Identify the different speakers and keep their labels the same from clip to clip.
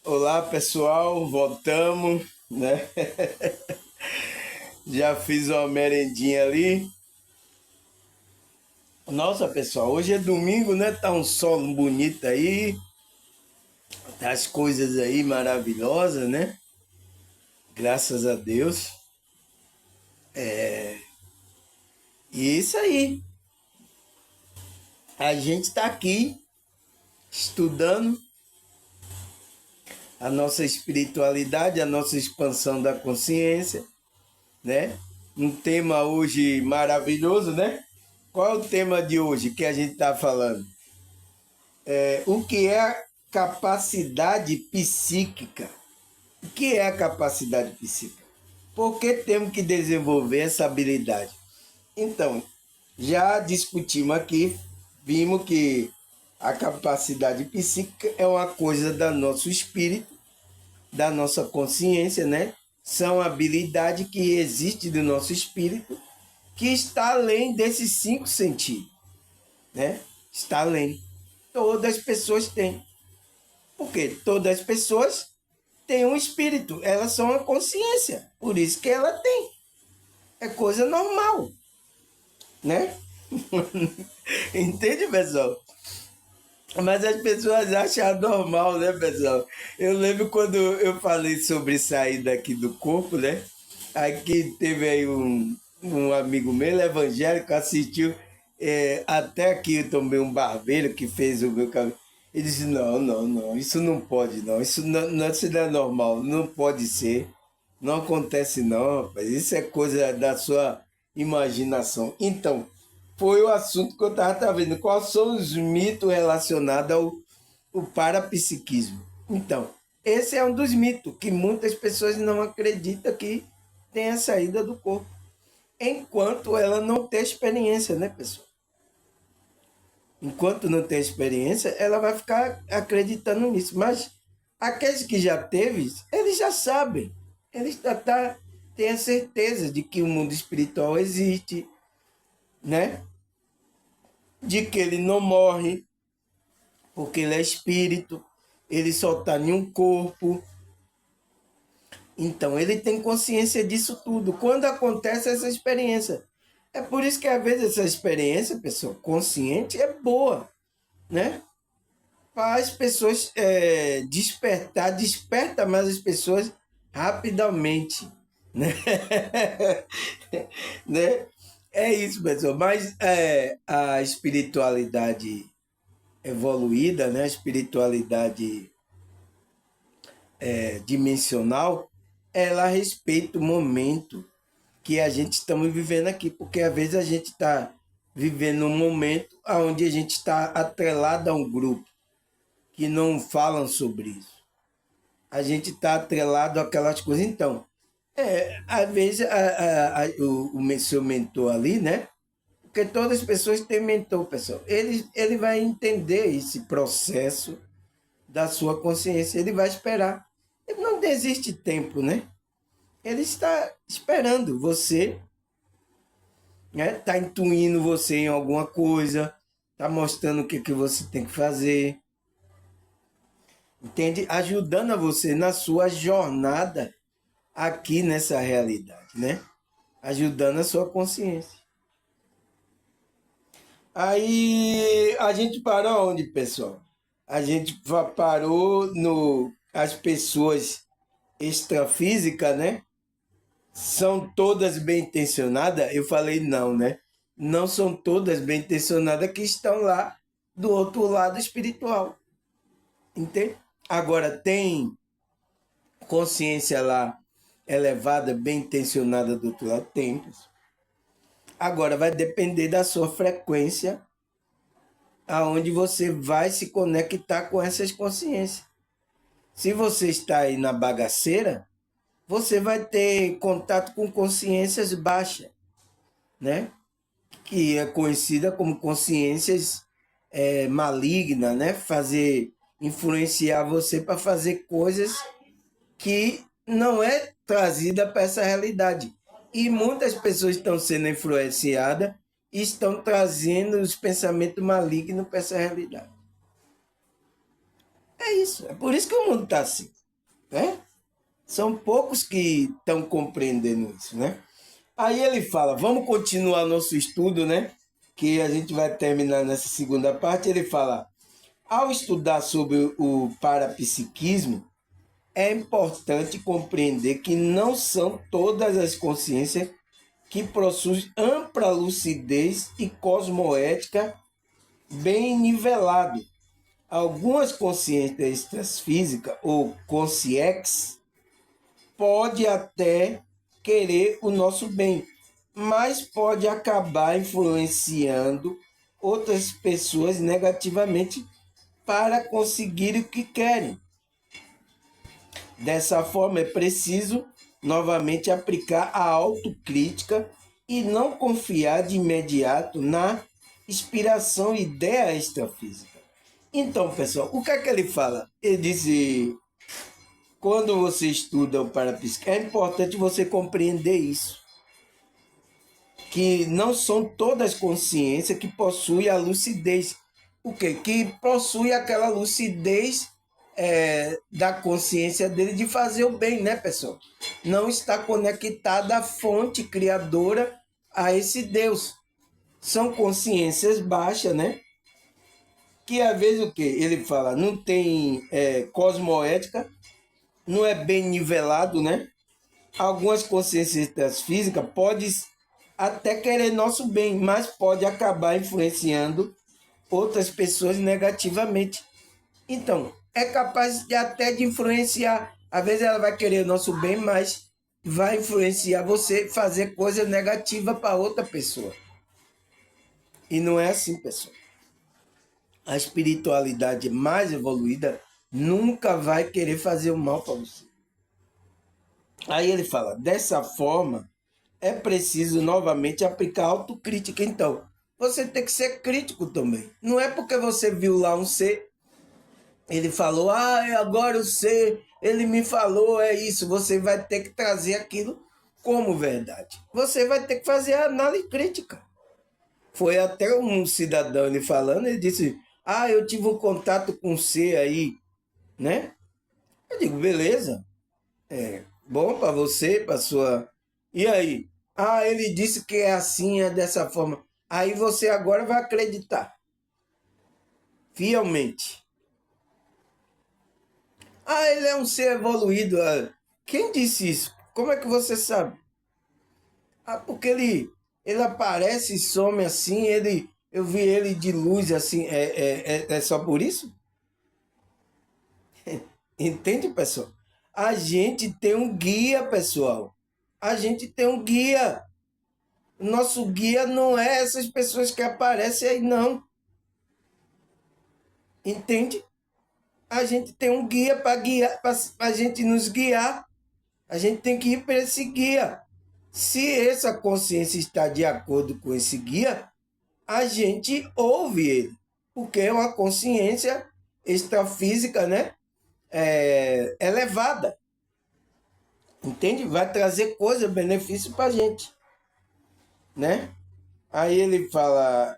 Speaker 1: Olá pessoal, voltamos, né? Já fiz uma merendinha ali. Nossa pessoal, hoje é domingo, né? Tá um sol bonito aí, tá as coisas aí maravilhosas, né? Graças a Deus. E isso aí, a gente tá aqui estudando a nossa espiritualidade, a nossa expansão da consciência, né? Um tema hoje maravilhoso, né? Qual é o tema de hoje que a gente tá falando? O que é a capacidade psíquica? O que é a capacidade psíquica? Por que temos que desenvolver essa habilidade? Então, já discutimos aqui, vimos que a capacidade psíquica é uma coisa do nosso espírito, da nossa consciência, né? São habilidades que existem do nosso espírito, que está além desses cinco sentidos, né? Está além. Todas as pessoas têm. Porque todas as pessoas têm um espírito, elas são a consciência. Por isso que ela tem. É coisa normal, né? Entende, pessoal? Mas as pessoas acham normal, né, pessoal? Eu lembro quando eu falei sobre sair daqui do corpo, né? Aqui teve aí um amigo meu, evangélico, assistiu. Até aqui eu tomei um barbeiro que fez o meu cabelo. Ele disse, não, não, não, isso não pode não, isso não é normal, não pode ser, não acontece não, rapaz, isso é coisa da sua imaginação. Então, foi o assunto que eu estava vendo, quais são os mitos relacionados ao parapsiquismo. Então, esse é um dos mitos que muitas pessoas não acreditam que tem a saída do corpo, enquanto ela não tem experiência, né, pessoal? Enquanto não tem experiência, ela vai ficar acreditando nisso. Mas aqueles que já teve, eles já sabem. Eles já têm a certeza de que o mundo espiritual existe, né? De que ele não morre, porque ele é espírito, ele só está em um corpo. Então, ele tem consciência disso tudo. Quando acontece essa experiência. É por isso que, às vezes, essa experiência, pessoal, consciente, é boa, né? Faz pessoas despertar, desperta mais as pessoas rapidamente, né? né? É isso, pessoal. Mas a espiritualidade evoluída, né? A espiritualidade dimensional, ela respeita o momento que a gente estamos vivendo aqui, porque às vezes a gente está vivendo um momento onde a gente está atrelado a um grupo que não falam sobre isso. A gente está atrelado àquelas coisas. Então, às vezes o seu mentor ali, né? Porque todas as pessoas têm mentor, pessoal. Ele vai entender esse processo da sua consciência, ele vai esperar. Ele não desiste tempo, né? Ele está esperando você, né? Está intuindo você em alguma coisa, está mostrando o que você tem que fazer, entende? Ajudando a você na sua jornada aqui nessa realidade, né? Ajudando a sua consciência. Aí a gente parou onde, pessoal? A gente parou no as pessoas extrafísicas, né? São todas bem intencionadas? Eu falei não, né? Não são todas bem intencionadas que estão lá do outro lado espiritual. Entende? Agora tem consciência lá elevada, bem intencionada do outro lado? Tem. Agora vai depender da sua frequência, aonde você vai se conectar com essas consciências. Se você está aí na bagaceira, você vai ter contato com consciências baixas, né? Que é conhecida como consciências malignas, né? Fazer influenciar você para fazer coisas que não é trazida para essa realidade. E muitas pessoas estão sendo influenciadas e estão trazendo os pensamentos malignos para essa realidade. É isso. É por isso que o mundo está assim, né? São poucos que estão compreendendo isso, né? Aí ele fala, vamos continuar nosso estudo, né? Que a gente vai terminar nessa segunda parte. Ele fala, ao estudar sobre o parapsiquismo, é importante compreender que não são todas as consciências que possuem ampla lucidez e cosmoética bem nivelado. Algumas consciências extrafísicas, ou consciex, pode até querer o nosso bem, mas pode acabar influenciando outras pessoas negativamente para conseguir o que querem. Dessa forma, é preciso novamente aplicar a autocrítica e não confiar de imediato na inspiração e ideia extrafísica. Então, pessoal, o que é que ele fala? Ele disse, quando você estuda o parapsíquico, é importante você compreender isso. Que não são todas consciências que possuem a lucidez. O quê? Que possui aquela lucidez da consciência dele de fazer o bem, né, pessoal? Não está conectada à fonte criadora, a esse Deus. São consciências baixas, né? Que às vezes o quê? Ele fala, não tem cosmoética, não é bem nivelado, né? Algumas consciências físicas podem até querer nosso bem, mas pode acabar influenciando outras pessoas negativamente. Então, é capaz de até de influenciar. Às vezes ela vai querer nosso bem, mas vai influenciar você fazer coisa negativa para outra pessoa. E não é assim, pessoal. A espiritualidade mais evoluída nunca vai querer fazer o mal para você. Aí ele fala, dessa forma, é preciso novamente aplicar autocrítica. Então, você tem que ser crítico também. Não é porque você viu lá um ser, ele falou, agora o ser, ele me falou, é isso. Você vai ter que trazer aquilo como verdade. Você vai ter que fazer a análise crítica. Foi até um cidadão ele falando, ele disse, eu tive um contato com um ser aí, né? Eu digo, beleza, bom para você, para sua... E aí? Ele disse que é assim, é dessa forma. Aí você agora vai acreditar. Fielmente. Ele é um ser evoluído. Quem disse isso? Como é que você sabe? Porque ele aparece e some assim, eu vi ele de luz assim. É só por isso? Entende, pessoal? A gente tem um guia, pessoal. A gente tem um guia. Nosso guia não é essas pessoas que aparecem aí, não. Entende? A gente tem um guia para guiar, para a gente nos guiar. A gente tem que ir para esse guia. Se essa consciência está de acordo com esse guia, a gente ouve ele. Porque é uma consciência extrafísica, né? Elevada. Entende? Vai trazer coisa, benefício para a gente. Né? Aí ele fala,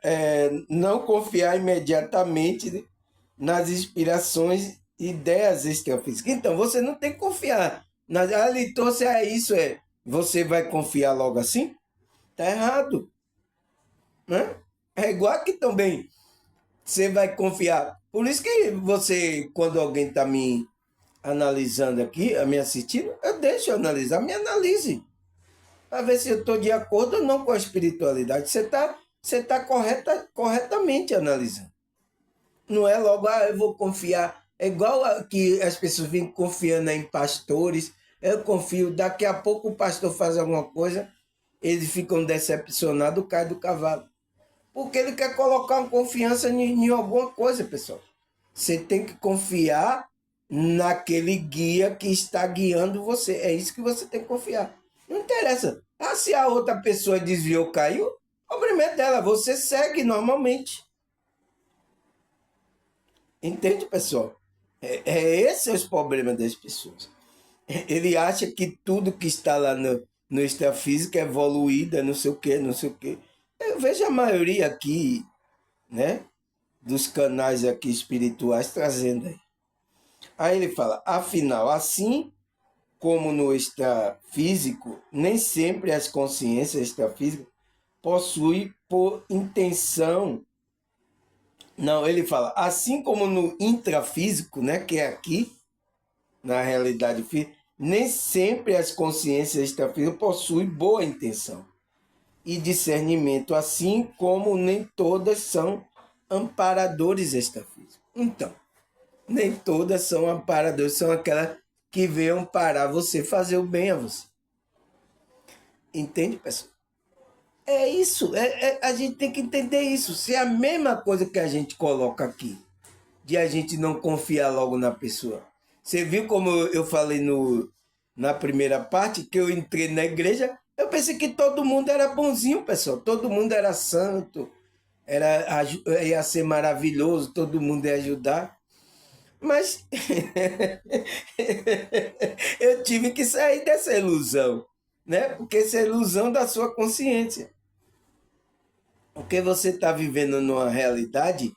Speaker 1: não confiar imediatamente nas inspirações, ideias extrafísicas. Então, você não tem que confiar. Ele trouxe isso, você vai confiar logo assim? Tá errado. Né? É igual aqui também. Você vai confiar. Por isso que você, quando alguém está me analisando aqui, me assistindo, eu deixo analisar, me analise. Para ver se eu estou de acordo ou não com a espiritualidade. Você tá corretamente analisando. Não é logo, eu vou confiar. É igual que as pessoas vêm confiando em pastores. Eu confio, daqui a pouco o pastor faz alguma coisa, eles ficam decepcionados, cai do cavalo. Porque ele quer colocar uma confiança em alguma coisa, pessoal. Você tem que confiar naquele guia que está guiando você. É isso que você tem que confiar. Não interessa. Se a outra pessoa desviou, caiu, o problema é dela. Você segue normalmente. Entende, pessoal? Esse é o problema das pessoas. Ele acha que tudo que está lá no extrafísico é evoluída, não sei o quê, não sei o quê. Eu vejo a maioria aqui, né, dos canais aqui espirituais trazendo aí. Aí ele fala, afinal, assim como no extrafísico, nem sempre as consciências extrafísicas possuem por intenção. Não, ele fala, assim como no intrafísico, né, que é aqui, na realidade física, nem sempre as consciências extrafísicas possuem boa intenção e discernimento, assim como nem todas são amparadores extrafísicos. Então, nem todas são amparadores, são aquelas que veem amparar você, fazer o bem a você. Entende, pessoal? É isso, a gente tem que entender isso. Se é a mesma coisa que a gente coloca aqui, de a gente não confiar logo na pessoa. Você viu como eu falei na primeira parte, que eu entrei na igreja, eu pensei que todo mundo era bonzinho, pessoal. Todo mundo era santo, ia ser maravilhoso, todo mundo ia ajudar. Mas eu tive que sair dessa ilusão, né? Porque essa é a ilusão da sua consciência. Porque você está vivendo numa realidade,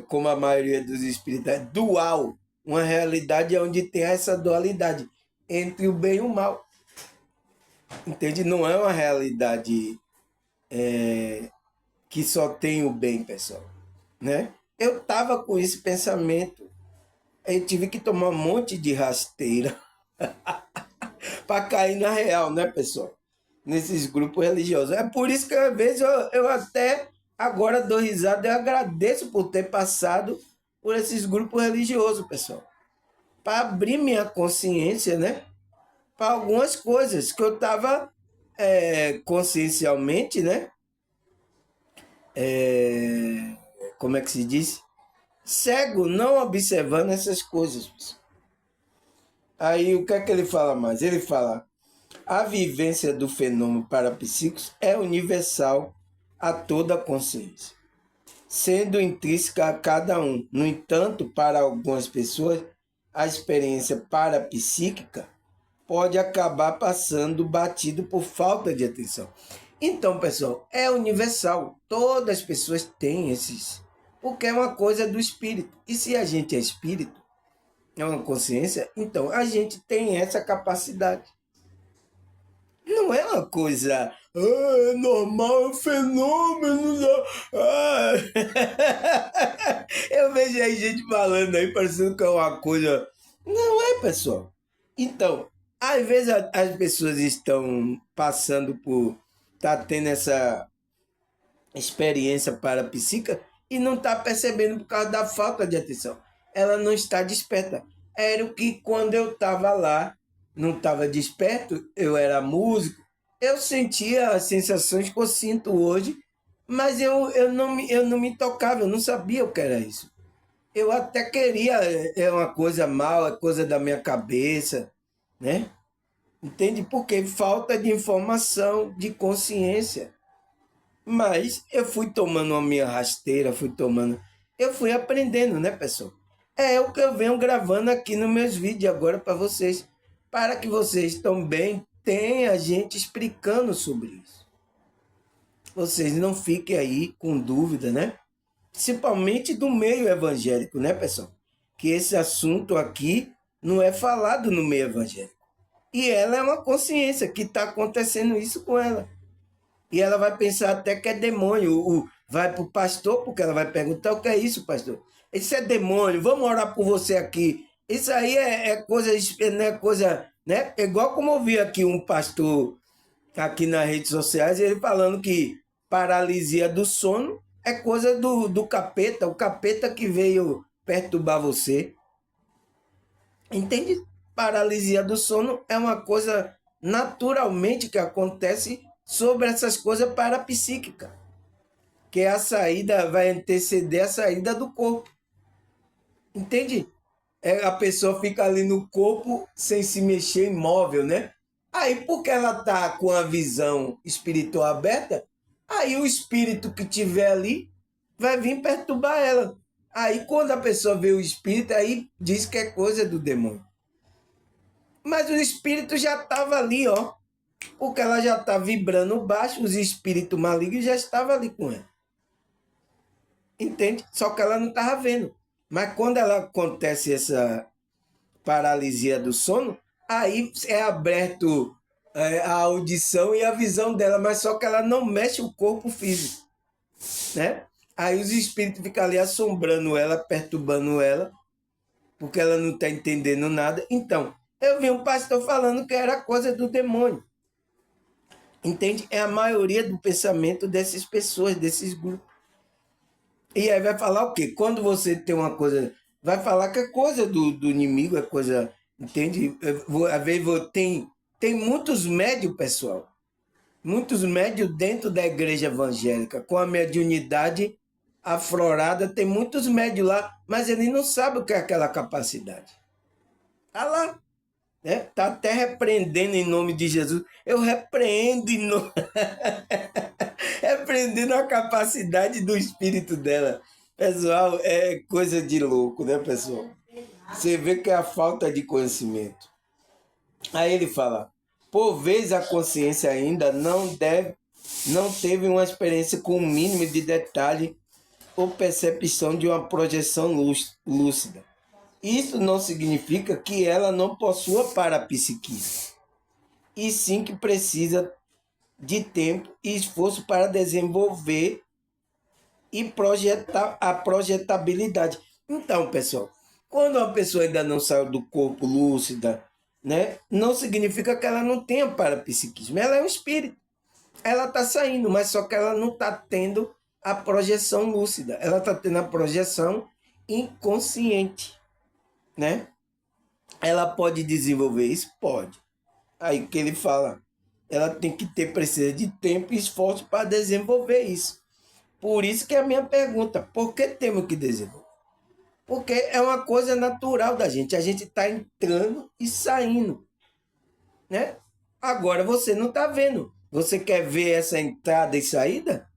Speaker 1: como a maioria dos espíritas, dual. Uma realidade onde tem essa dualidade entre o bem e o mal. Entende? Não é uma realidade que só tem o bem, pessoal. Né? Eu estava com esse pensamento. Eu tive que tomar um monte de rasteira para cair na real, né, pessoal? Nesses grupos religiosos. É por isso que às vezes eu até agora dou risada, eu agradeço por ter passado por esses grupos religiosos, pessoal. Para abrir minha consciência, né? Para algumas coisas que eu estava consciencialmente, né? Como é que se diz? Cego, não observando essas coisas, pessoal. Aí o que é que ele fala mais? Ele fala: a vivência do fenômeno parapsíquico é universal a toda a consciência, sendo intrínseca a cada um. No entanto, para algumas pessoas, a experiência parapsíquica pode acabar passando batido por falta de atenção. Então, pessoal, é universal. Todas as pessoas têm esses. Porque é uma coisa do espírito. E se a gente é espírito, é uma consciência, então a gente tem essa capacidade. Não é uma coisa é normal, é um fenômeno. Ah. Eu vejo aí gente falando aí, parecendo que é uma coisa. Não é, pessoal. Então, às vezes as pessoas estão passando por. Tá tendo essa experiência parapsíquica e não está percebendo por causa da falta de atenção. Ela não está desperta. Era o que quando eu estava lá, não estava desperto, eu era músico, eu sentia as sensações que eu sinto hoje, mas eu não me tocava, eu não sabia o que era isso. Eu até queria, é uma coisa mal, é coisa da minha cabeça, né? Entende? Porque falta de informação, de consciência. Mas eu fui tomando a minha rasteira, fui tomando. Eu fui aprendendo, né, pessoal? É o que eu venho gravando aqui nos meus vídeos agora para vocês. Para que vocês também tenham a gente explicando sobre isso. Vocês não fiquem aí com dúvida, né? Principalmente do meio evangélico, né, pessoal? Que esse assunto aqui não é falado no meio evangélico. E ela é uma consciência que está acontecendo isso com ela. E ela vai pensar até que é demônio. Vai para o pastor, porque ela vai perguntar: o que é isso, pastor? Isso é demônio, vamos orar por você aqui. Isso aí é coisa, não é coisa, né? É igual como eu vi aqui um pastor aqui nas redes sociais, ele falando que paralisia do sono é coisa do capeta, o capeta que veio perturbar você. Entende? Paralisia do sono é uma coisa naturalmente que acontece sobre essas coisas parapsíquicas, que a saída vai anteceder a saída do corpo. Entende? A pessoa fica ali no corpo sem se mexer, imóvel, né? Aí, porque ela tá com a visão espiritual aberta, aí o espírito que tiver ali vai vir perturbar ela. Aí, quando a pessoa vê o espírito, aí diz que é coisa do demônio. Mas o espírito já estava ali, ó. Porque ela já está vibrando baixo, os espíritos malignos já estavam ali com ela. Entende? Só que ela não estava vendo. Mas quando ela acontece paralisia do sono, aí é aberto a audição e a visão dela, mas só que ela não mexe o corpo físico, né? Aí os espíritos ficam ali assombrando ela, perturbando ela, porque ela não está entendendo nada. Então, eu vi um pastor falando que era coisa do demônio. Entende? É a maioria do pensamento dessas pessoas, desses grupos. E aí vai falar o quê? Quando você tem uma coisa... Vai falar que é coisa do inimigo, é coisa... Entende? Às vezes tem muitos médios, pessoal. Muitos médios dentro da igreja evangélica, com a mediunidade aflorada. Tem muitos médios lá, mas ele não sabe o que é aquela capacidade. Está lá. Né? Tá até repreendendo em nome de Jesus. Eu repreendo em nome... repreendendo a capacidade do espírito dela. Pessoal, é coisa de louco, né, pessoal? Você vê que é a falta de conhecimento. Aí ele fala, por vezes a consciência ainda não teve uma experiência com o mínimo de detalhe ou percepção de uma projeção lúcida. Isso não significa que ela não possua parapsiquismo, e sim que precisa de tempo e esforço para desenvolver e projetar a projetabilidade. Então, pessoal, quando uma pessoa ainda não saiu do corpo lúcida, né, não significa que ela não tenha parapsiquismo. Ela é um espírito. Ela está saindo, mas só que ela não está tendo a projeção lúcida. Ela está tendo a projeção inconsciente. Né? Ela pode desenvolver isso? Pode. Aí que ele fala, ela precisa de tempo e esforço para desenvolver isso. Por isso que é a minha pergunta, por que temos que desenvolver? Porque é uma coisa natural da gente, a gente está entrando e saindo. Né? Agora você não está vendo. Você quer ver essa entrada e saída?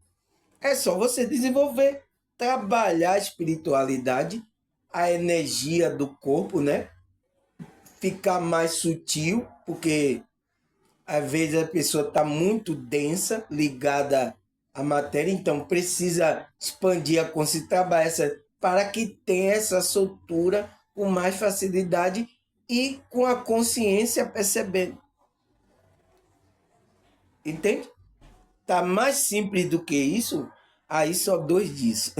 Speaker 1: É só você desenvolver, trabalhar a espiritualidade, a energia do corpo, né? Ficar mais sutil, porque às vezes a pessoa está muito densa, ligada à matéria, então precisa expandir a consciência, trabalhar para que tenha essa soltura com mais facilidade e com a consciência percebendo. Entende? Tá mais simples do que isso, aí só 2 dias.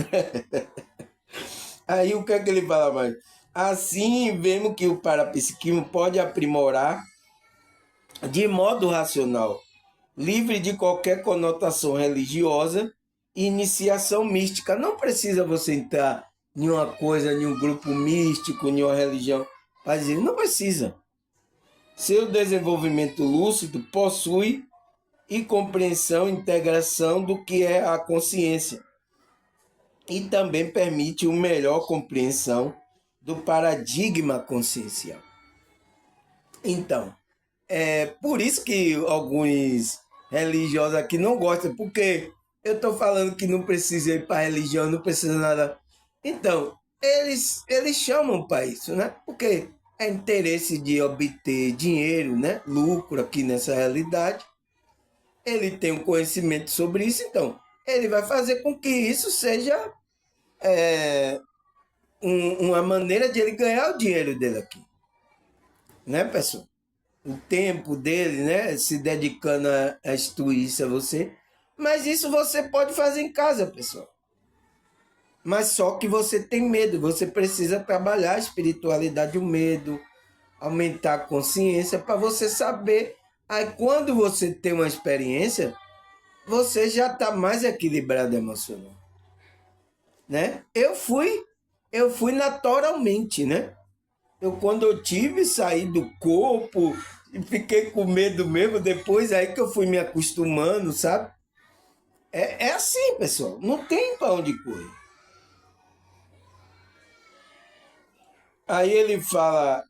Speaker 1: Aí o que é que ele fala mais? Assim, vemos que o parapsiquismo pode aprimorar de modo racional, livre de qualquer conotação religiosa e iniciação mística. Não precisa você entrar em uma coisa, em um grupo místico, em uma religião. Mas ele não precisa. Seu desenvolvimento lúcido possui e compreensão, integração do que é a consciência. E também permite uma melhor compreensão do paradigma consciencial. Então, é por isso que alguns religiosos aqui não gostam, porque eu estou falando que não precisa ir para a religião, não precisa nada. Então, eles chamam para isso, né? Porque é interesse de obter dinheiro, né? Lucro aqui nessa realidade. Ele tem um conhecimento sobre isso, então ele vai fazer com que isso seja uma maneira de ele ganhar o dinheiro dele aqui. Né, pessoal? O tempo dele, né? Se dedicando a instruir isso a você. Mas isso você pode fazer em casa, pessoal. Mas só que você tem medo. Você precisa trabalhar a espiritualidade, o medo, aumentar a consciência para você saber. Aí quando você tem uma experiência, você já está mais equilibrado emocional. Né? Eu fui naturalmente, né? Quando eu tive, saí do corpo e fiquei com medo mesmo, depois aí que eu fui me acostumando, sabe? É assim, pessoal, não tem para onde correr. Aí ele fala,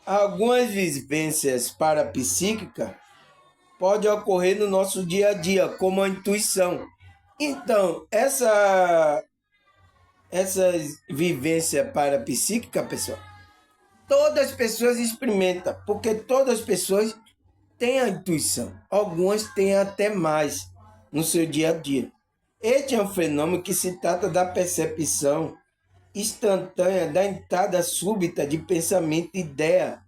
Speaker 1: algumas vivências parapsíquicas podem ocorrer no nosso dia a dia, como a intuição. Então, essa vivência parapsíquica, pessoal, todas as pessoas experimentam, porque todas as pessoas têm a intuição. Algumas têm até mais no seu dia a dia. Este é um fenômeno que se trata da percepção instantânea da entrada súbita de pensamento, ideia,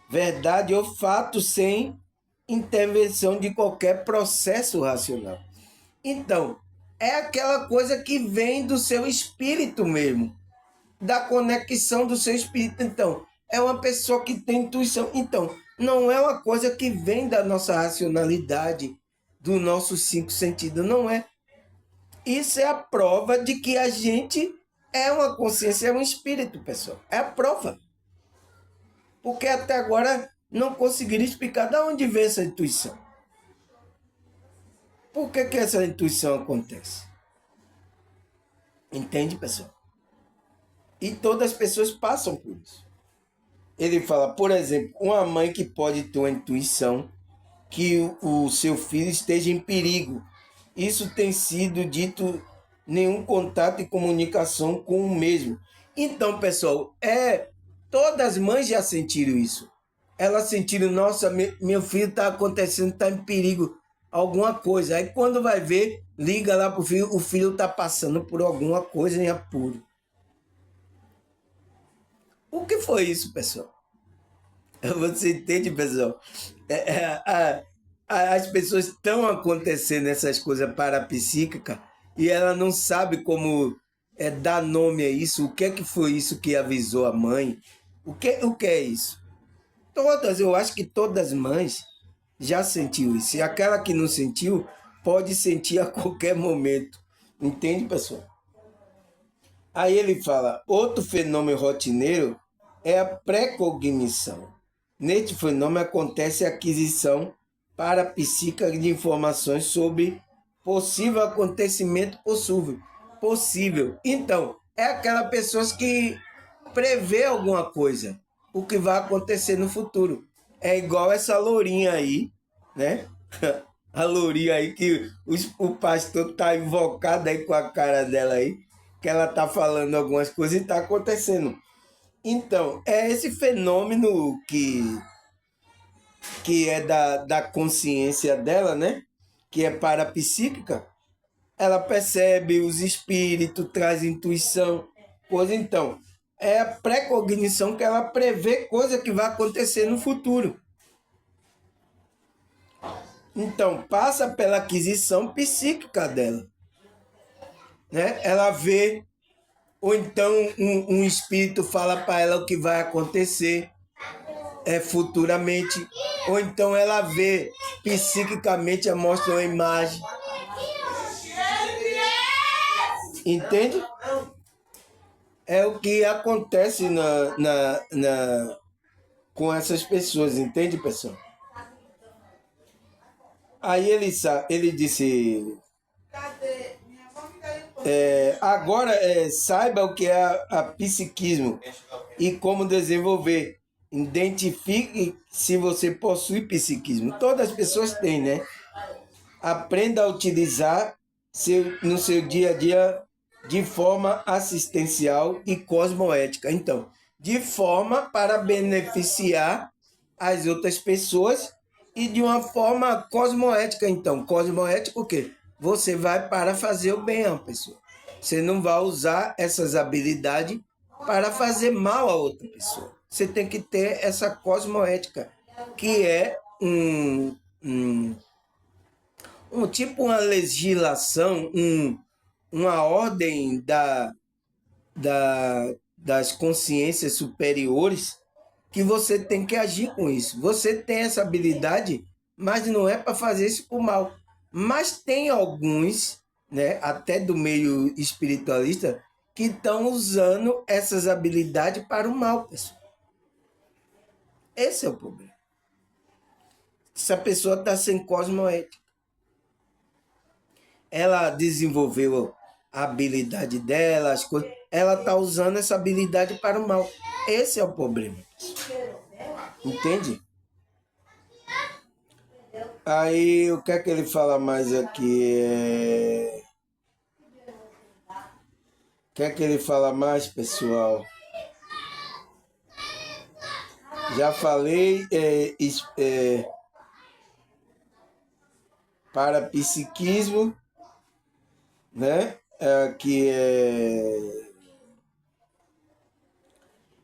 Speaker 1: verdade ou fato sem intervenção de qualquer processo racional. Então, é aquela coisa que vem do seu espírito mesmo, da conexão do seu espírito. Então, é uma pessoa que tem intuição. Então, não é uma coisa que vem da nossa racionalidade, dos nossos cinco sentidos, não é. Isso é a prova de que a gente é uma consciência, é um espírito, pessoal. É a prova. Porque até agora não conseguiram explicar de onde vem essa intuição. Por que essa intuição acontece? Entende, pessoal? E todas as pessoas passam por isso. Ele fala, por exemplo, uma mãe que pode ter uma intuição que o seu filho esteja em perigo. Isso tem sido dito nenhum contato e comunicação com o mesmo. Então, pessoal, todas as mães já sentiram isso. Elas sentiram, nossa, meu filho está acontecendo, está em perigo, alguma coisa. Aí quando vai ver, liga lá para o filho está passando por alguma coisa em apuro. O que foi isso, pessoal? Você entende, pessoal? As pessoas estão acontecendo essas coisas parapsíquicas e ela não sabe como dar nome a isso. O que é que foi isso que avisou a mãe? O que é isso? Todas, eu acho que todas as mães já sentiu isso. E aquela que não sentiu, pode sentir a qualquer momento. Entende, pessoal? Aí ele fala, outro fenômeno rotineiro é a precognição. Neste fenômeno acontece a aquisição parapsíquica de informações sobre possível acontecimento possível. Então, é aquela pessoa que prevê alguma coisa, o que vai acontecer no futuro. É igual essa lourinha aí, né? A lourinha aí que o pastor tá invocado aí com a cara dela aí, que ela tá falando algumas coisas e tá acontecendo. Então, é esse fenômeno que é da consciência dela, né? Que é parapsíquica. Ela percebe os espíritos, traz intuição, coisa. Então, é a precognição que ela prevê coisa que vai acontecer no futuro. Então, passa pela aquisição psíquica dela. Né? Ela vê, ou então um espírito fala para ela o que vai acontecer futuramente, ou então ela vê psiquicamente, mostra uma imagem. Entende? É o que acontece com essas pessoas, entende, pessoal? Aí ele disse, agora saiba o que é a psiquismo e como desenvolver. Identifique se você possui psiquismo. Todas as pessoas têm, né? Aprenda a utilizar no seu dia a dia de forma assistencial e cosmoética. Então, de forma para beneficiar as outras pessoas e de uma forma cosmoética. Então, cosmoética o quê? Você vai para fazer o bem a uma pessoa. Você não vai usar essas habilidades para fazer mal a outra pessoa. Você tem que ter essa cosmoética, que é tipo uma legislação, uma ordem das consciências superiores que você tem que agir com isso. Você tem essa habilidade, mas não é para fazer isso por mal. Mas tem alguns, né, até do meio espiritualista, que estão usando essas habilidades para o mal, pessoal. Esse é o problema. Essa pessoa está sem cosmoética. Ela desenvolveu a habilidade dela, as coisas. Ela está usando essa habilidade para o mal. Esse é o problema. Entende? Aí, o que é que ele fala mais aqui? O que é que ele fala mais, pessoal? Já falei, parapsiquismo, né? Que é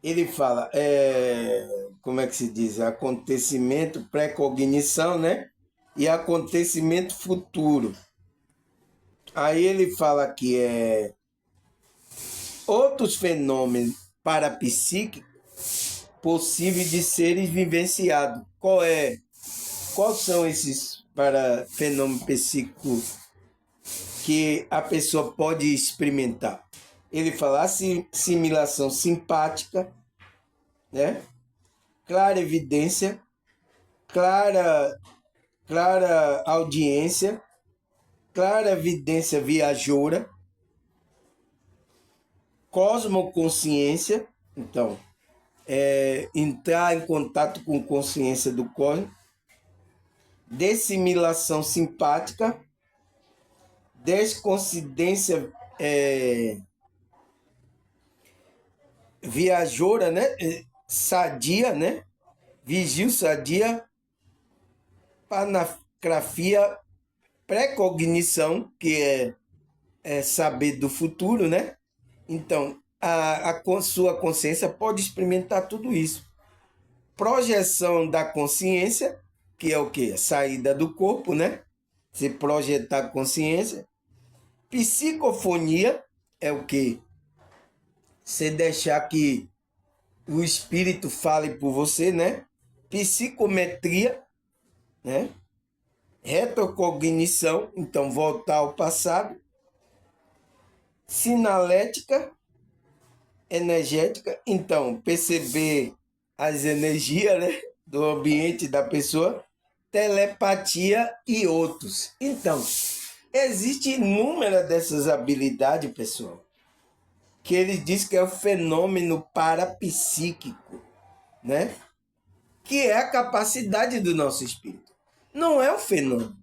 Speaker 1: Ele fala, como é que se diz? Acontecimento, pré-cognição, né? E acontecimento futuro. Aí ele fala que outros fenômenos parapsíquicos possíveis de serem vivenciados. Quais são esses fenômenos psíquicos que a pessoa pode experimentar? Ele fala assimilação simpática, né? Clara evidência, clara audiência, clara evidência viajoura, cosmoconsciência, então, entrar em contato com consciência do cosmos, dessimilação simpática, descoincidência viajoura, né? Sadia, né? Vigil sadia, panacrafia, pré-cognição, que é saber do futuro, né? Então, a sua consciência pode experimentar tudo isso. Projeção da consciência, que é o quê? Saída do corpo, né? Você projetar a consciência. Psicofonia é o quê? Você deixar que o espírito fale por você, né? Psicometria, né? Retrocognição, então voltar ao passado. Sinalética, energética, então perceber as energias, né, do ambiente da pessoa, telepatia e outros. Então, existe inúmeras dessas habilidades, pessoal, que ele diz que é o fenômeno parapsíquico, né? Que é a capacidade do nosso espírito. Não é um fenômeno.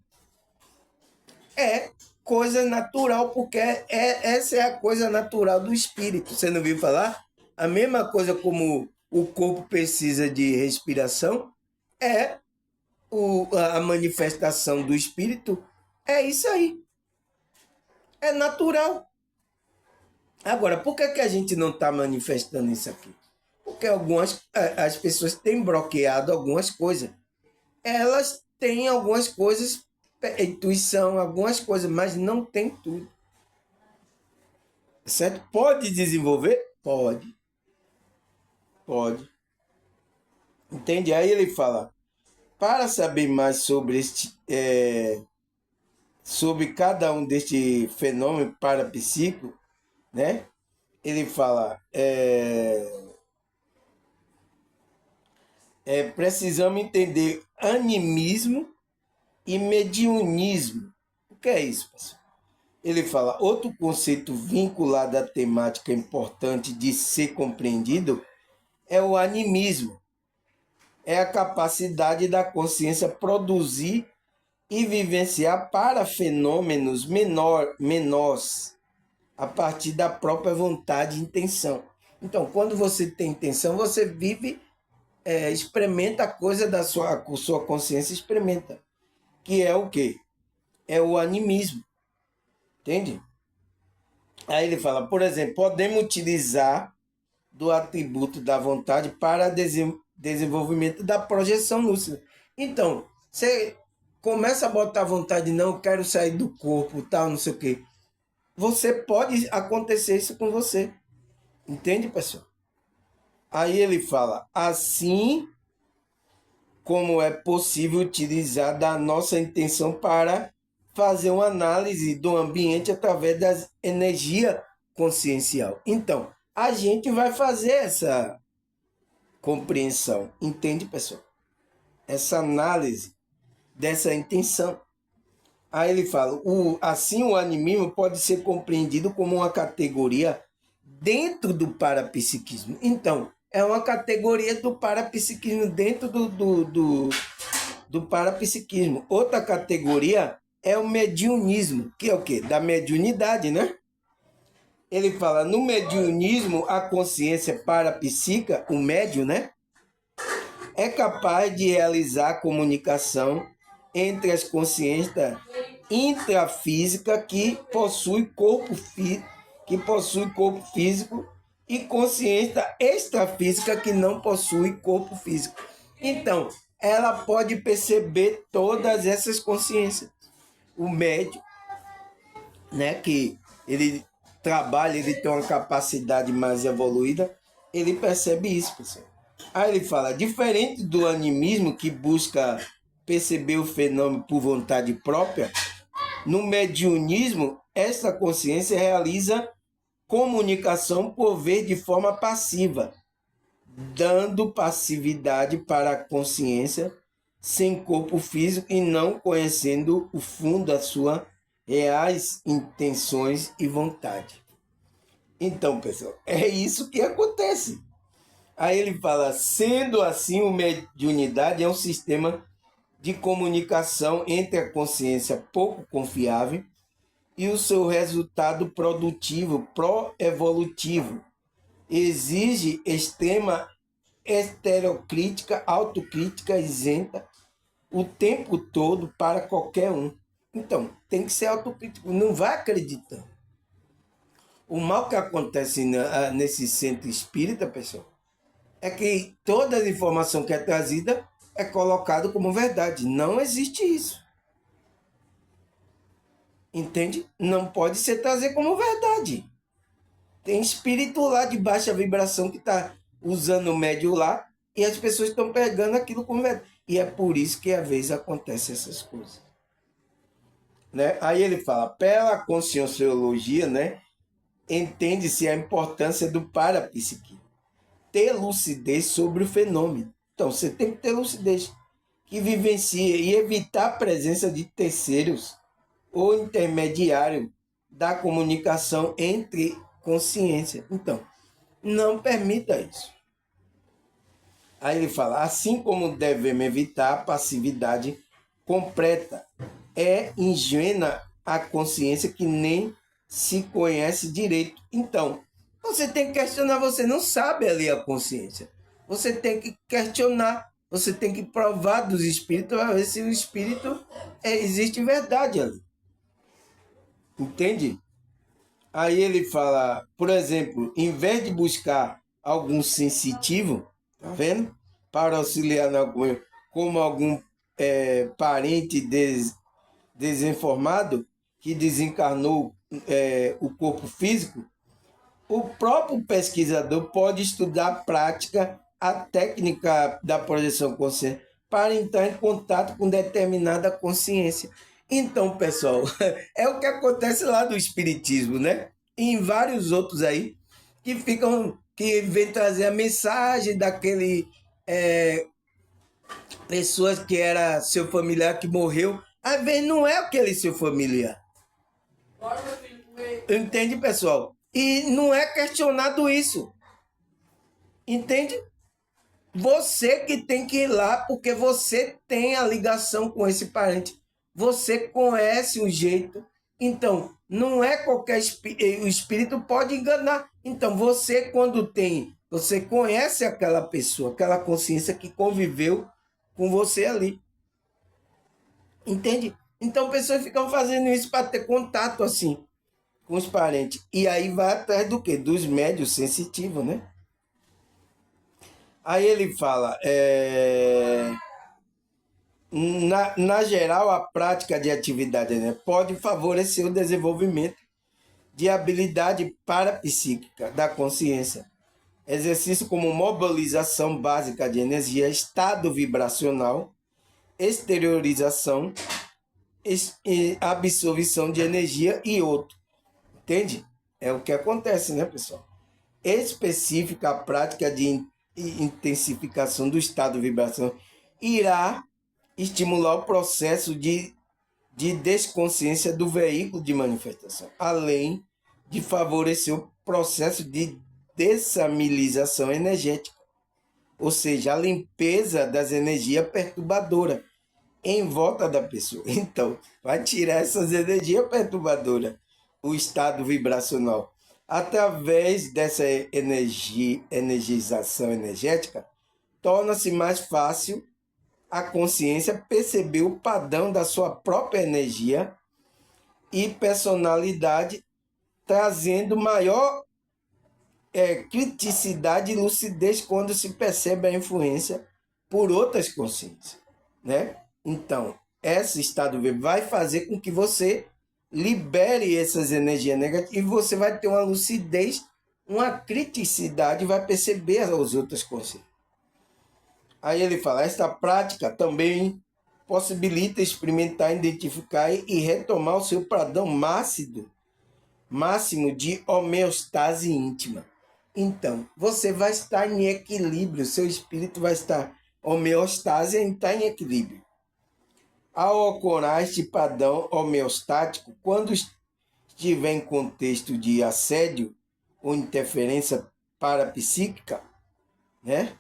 Speaker 1: É coisa natural, porque essa é a coisa natural do espírito. Você não ouviu falar? A mesma coisa como o corpo precisa de respiração, é a manifestação do espírito. É isso aí. É natural. Agora, por que a gente não está manifestando isso aqui? Porque as pessoas têm bloqueado algumas coisas. Elas têm algumas coisas, intuição, algumas coisas, mas não tem tudo. Certo? Pode desenvolver? Pode. Pode. Entende? Aí ele fala, para saber mais sobre cada um deste fenômeno parapsíquico, né? Ele fala, precisamos entender animismo e mediunismo. O que é isso, pessoal? Ele fala, outro conceito vinculado à temática importante de ser compreendido é o animismo. É a capacidade da consciência produzir e vivenciar para fenômenos menores a partir da própria vontade e intenção. Então, quando você tem intenção, você vive, experimenta a coisa da sua consciência, experimenta. Que é o quê? É o animismo. Entende? Aí ele fala, por exemplo, podemos utilizar do atributo da vontade para desenvolvimento da projeção lúcida. Então, você começa a botar vontade, não, quero sair do corpo, tal, não sei o quê. Você pode acontecer isso com você. Entende, pessoal? Aí ele fala, assim como é possível utilizar da nossa intenção para fazer uma análise do ambiente através da energia consciencial. Então, a gente vai fazer essa compreensão, entende, pessoal? Essa análise dessa intenção. Aí ele fala, assim o animismo pode ser compreendido como uma categoria dentro do parapsiquismo. Então, é uma categoria do parapsiquismo dentro do parapsiquismo. Outra categoria é o mediunismo, que é o quê? Da mediunidade, né? Ele fala, no mediunismo, a consciência parapsíquica, o médium, né? É capaz de realizar a comunicação entre as consciências intrafísicas que possui corpo físico e consciência extrafísica que não possui corpo físico. Então, ela pode perceber todas essas consciências. O médium, né, que ele trabalha, ele tem uma capacidade mais evoluída, ele percebe isso, pessoal. Aí ele fala, diferente do animismo que busca perceber o fenômeno por vontade própria, no mediunismo, essa consciência realiza comunicação por ver de forma passiva, dando passividade para a consciência sem corpo físico e não conhecendo o fundo das suas reais intenções e vontade. Então, pessoal, é isso que acontece. Aí ele fala, sendo assim, o mediunidade é um sistema de comunicação entre a consciência pouco confiável e o seu resultado produtivo, pró-evolutivo. Exige extrema estereocrítica, autocrítica isenta o tempo todo para qualquer um. Então, tem que ser autocrítico, não vai acreditando. O mal que acontece nesse centro espírita, pessoal, é que toda a informação que é trazida é colocada como verdade. Não existe isso. Entende? Não pode ser trazer como verdade. Tem espírito lá de baixa vibração que está usando o médio lá e as pessoas estão pegando aquilo como verdade. E é por isso que às vezes acontecem essas coisas. Né? Aí ele fala, pela conscienciologia, né, entende-se a importância do parapsiquismo. Ter lucidez sobre o fenômeno. Então, você tem que ter lucidez que vivencia e evitar a presença de terceiros ou intermediário da comunicação entre consciência. Então, não permita isso. Aí ele fala, assim como devemos evitar a passividade completa, é ingênua a consciência que nem se conhece direito. Então, você tem que questionar, você não sabe ali a consciência. Você tem que questionar, você tem que provar dos espíritos para ver se o espírito existe verdade ali. Entende? Aí ele fala, por exemplo, em vez de buscar algum sensitivo, tá vendo? Para auxiliar na algum, como algum parente desinformado que desencarnou o corpo físico, o próprio pesquisador pode estudar a prática, a técnica da projeção consciente para entrar em contato com determinada consciência. Então, pessoal, é o que acontece lá do espiritismo, né? E em vários outros aí que vem trazer a mensagem daquele pessoas que era seu familiar que morreu, às vezes não é aquele seu familiar. Entende, pessoal? E não é questionado isso. Entende? Você que tem que ir lá porque você tem a ligação com esse parente. Você conhece o jeito. Então, não é qualquer o espírito pode enganar. Então, você quando você conhece aquela pessoa, aquela consciência que conviveu com você ali. Entende? Então, pessoas ficam fazendo isso para ter contato assim com os parentes. E aí vai atrás do quê? Dos médios sensitivos, né? Aí ele fala, na geral, a prática de atividade, né, pode favorecer o desenvolvimento de habilidade parapsíquica da consciência. Exercício como mobilização básica de energia, estado vibracional, exteriorização, absorção de energia e outro. Entende? É o que acontece, né, pessoal? Específica a prática de intensificação do estado de vibração irá estimular o processo de desconsciência do veículo de manifestação, além de favorecer o processo de dessamilização energética, ou seja, a limpeza das energias perturbadoras em volta da pessoa. Então, vai tirar essas energias perturbadoras, o estado vibracional. Através dessa energização energética, torna-se mais fácil a consciência perceber o padrão da sua própria energia e personalidade, trazendo maior criticidade e lucidez quando se percebe a influência por outras consciências, né? Então, esse estado vivo vai fazer com que você libere essas energias negativas e você vai ter uma lucidez, uma criticidade, vai perceber as outras consciências. Aí ele fala, esta prática também possibilita experimentar, identificar e retomar o seu padrão máximo de homeostase íntima. Então, você vai estar em equilíbrio, seu espírito vai estar homeostase, está em equilíbrio. Ao ocorrer este padrão homeostático, quando estiver em contexto de assédio ou interferência parapsíquica, né,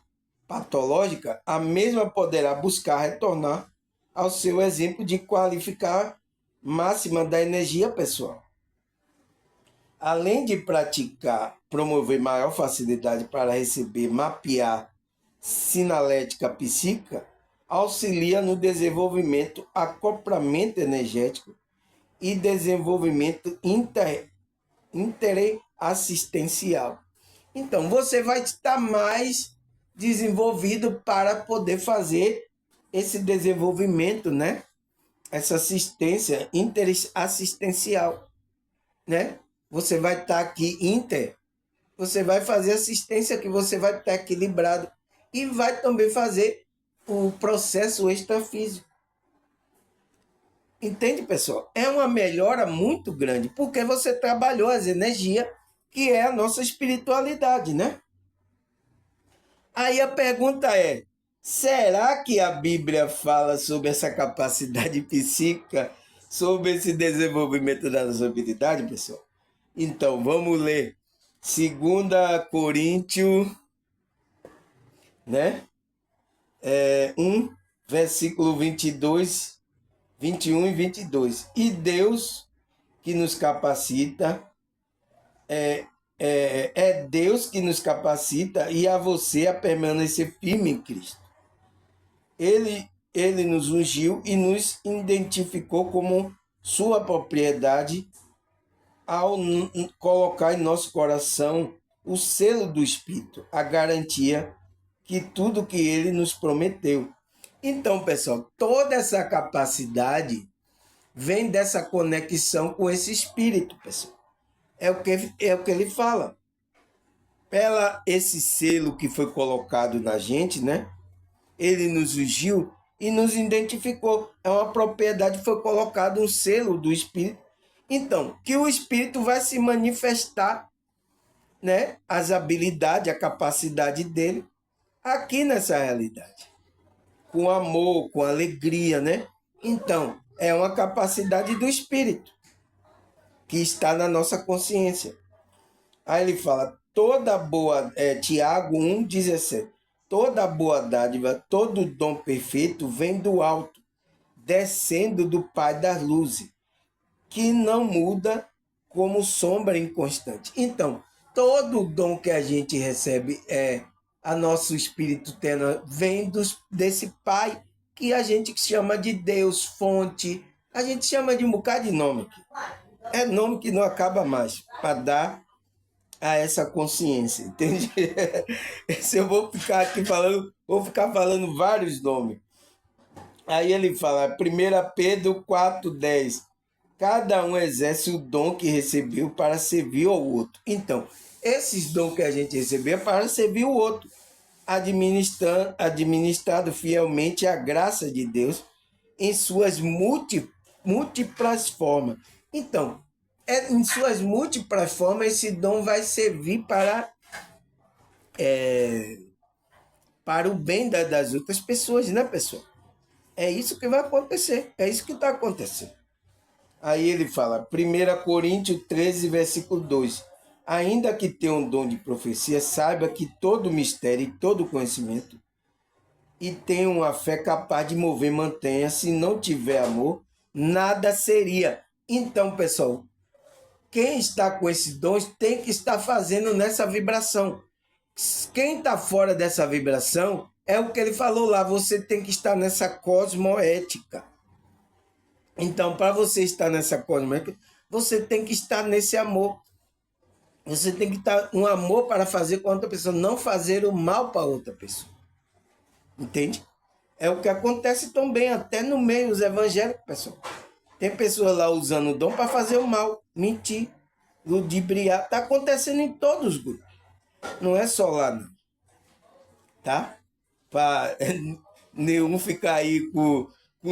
Speaker 1: patológica, a mesma poderá buscar retornar ao seu exemplo de qualificar máxima da energia pessoal. Além de praticar, promover maior facilidade para receber, mapear sinalética psíquica, auxilia no desenvolvimento, acoplamento energético e desenvolvimento interassistencial. Então, você vai estar mais desenvolvido para poder fazer esse desenvolvimento, né? Essa assistência interassistencial, né? Você vai estar aqui você vai fazer assistência que você vai estar equilibrado e vai também fazer o processo extrafísico. Entende, pessoal? É uma melhora muito grande, porque você trabalhou as energias, que é a nossa espiritualidade, né? Aí a pergunta é, será que a Bíblia fala sobre essa capacidade psíquica, sobre esse desenvolvimento da nossa habilidade, pessoal? Então, vamos ler 2 Coríntios, né? 1, versículo 22, 21 e 22. E Deus que nos capacita, é Deus que nos capacita e a você a permanecer firme em Cristo. Ele nos ungiu e nos identificou como sua propriedade ao colocar em nosso coração o selo do Espírito, a garantia que tudo que ele nos prometeu. Então, pessoal, toda essa capacidade vem dessa conexão com esse Espírito, pessoal. É o que ele fala. Pela esse selo que foi colocado na gente, né? Ele nos ungiu e nos identificou. É uma propriedade, foi colocado um selo do Espírito. Então, que o Espírito vai se manifestar, né? As habilidades, a capacidade dele aqui nessa realidade. Com amor, com alegria, né? Então, é uma capacidade do Espírito que está na nossa consciência. Aí ele fala, toda boa, Tiago 1,17, toda boa dádiva, todo dom perfeito vem do alto, descendo do Pai das luzes, que não muda como sombra inconstante. Então, todo dom que a gente recebe, a nosso espírito terno, vem desse Pai, que a gente chama de Deus, fonte, a gente chama de um bocado de nome aqui. É nome que não acaba mais, para dar a essa consciência, entende? Se eu vou ficar aqui falando, vou ficar falando vários nomes. Aí ele fala, 1 Pedro 4,10, cada um exerce o dom que recebeu para servir ao outro. Então, esses dons que a gente recebeu é para servir o outro, administrado fielmente a graça de Deus em suas múltiplas formas. Então, em suas múltiplas formas, esse dom vai servir para o bem das outras pessoas, né, pessoal? É isso que vai acontecer, é isso que está acontecendo. Aí ele fala, 1 Coríntios 13, versículo 2. Ainda que tenha um dom de profecia, saiba que todo mistério e todo conhecimento e tenha uma fé capaz de mover montanha, se não tiver amor, nada seria. Então, pessoal, quem está com esses dons tem que estar fazendo nessa vibração. Quem está fora dessa vibração é o que ele falou lá, você tem que estar nessa cosmoética. Então, para você estar nessa cosmoética, você tem que estar nesse amor. Você tem que estar um amor para fazer com outra pessoa, não fazer o mal para outra pessoa. Entende? É o que acontece também até no meio dos evangélicos, pessoal. Tem pessoas lá usando o dom para fazer o mal, mentir, ludibriar. Está acontecendo em todos os grupos. Não é só lá, não. Tá? Para nenhum ficar aí com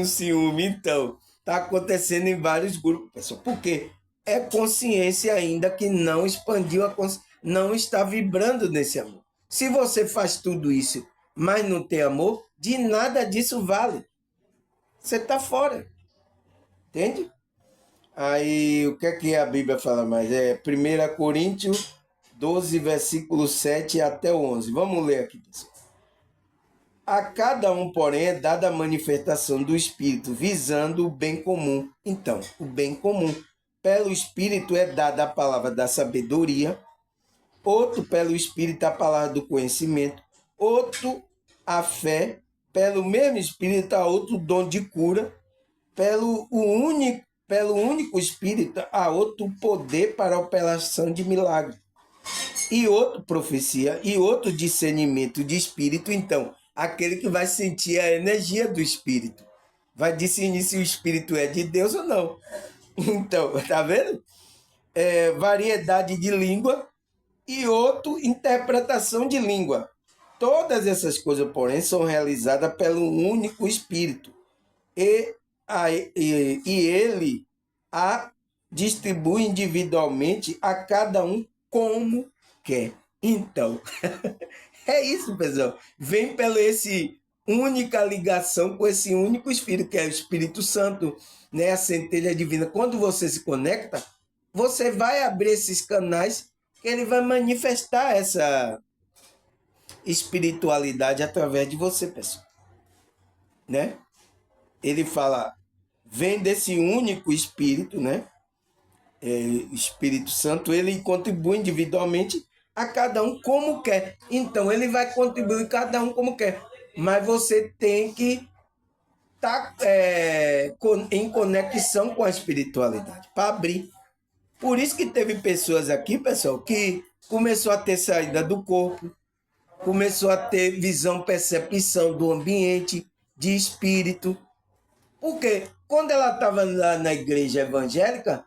Speaker 1: ciúme. Então, está acontecendo em vários grupos, pessoal. Porque é consciência ainda que não expandiu a consciência, não está vibrando nesse amor. Se você faz tudo isso, mas não tem amor, de nada disso vale. Você está fora. Entende? Aí, o que a Bíblia fala mais? É 1 Coríntios 12, versículo 7 até 11. Vamos ler aqui, pessoal. A cada um, porém, é dada a manifestação do Espírito, visando o bem comum. Então, o bem comum. Pelo Espírito é dada a palavra da sabedoria, outro pelo Espírito a palavra do conhecimento, outro a fé, pelo mesmo Espírito a outro dom de cura, pelo único Espírito há outro poder para a operação de milagre, e outro profecia, e outro discernimento de Espírito. Então, aquele que vai sentir a energia do Espírito, vai discernir se o Espírito é de Deus ou não. Então, tá vendo? Variedade de língua e outro, interpretação de língua. Todas essas coisas, porém, são realizadas pelo único Espírito. E ele a distribui individualmente a cada um como quer. Então, é isso, pessoal. Vem pela esse única ligação com esse único Espírito, que é o Espírito Santo, né? A centelha divina. Quando você se conecta, você vai abrir esses canais que ele vai manifestar essa espiritualidade através de você, pessoal. Né? Ele fala, vem desse único Espírito, né? Espírito Santo, ele contribui individualmente a cada um como quer. Então, ele vai contribuir cada um como quer. Mas você tem que estar em conexão com a espiritualidade para abrir. Por isso que teve pessoas aqui, pessoal, que começou a ter saída do corpo, começou a ter visão, percepção do ambiente, de espírito. Porque quando ela estava lá na igreja evangélica,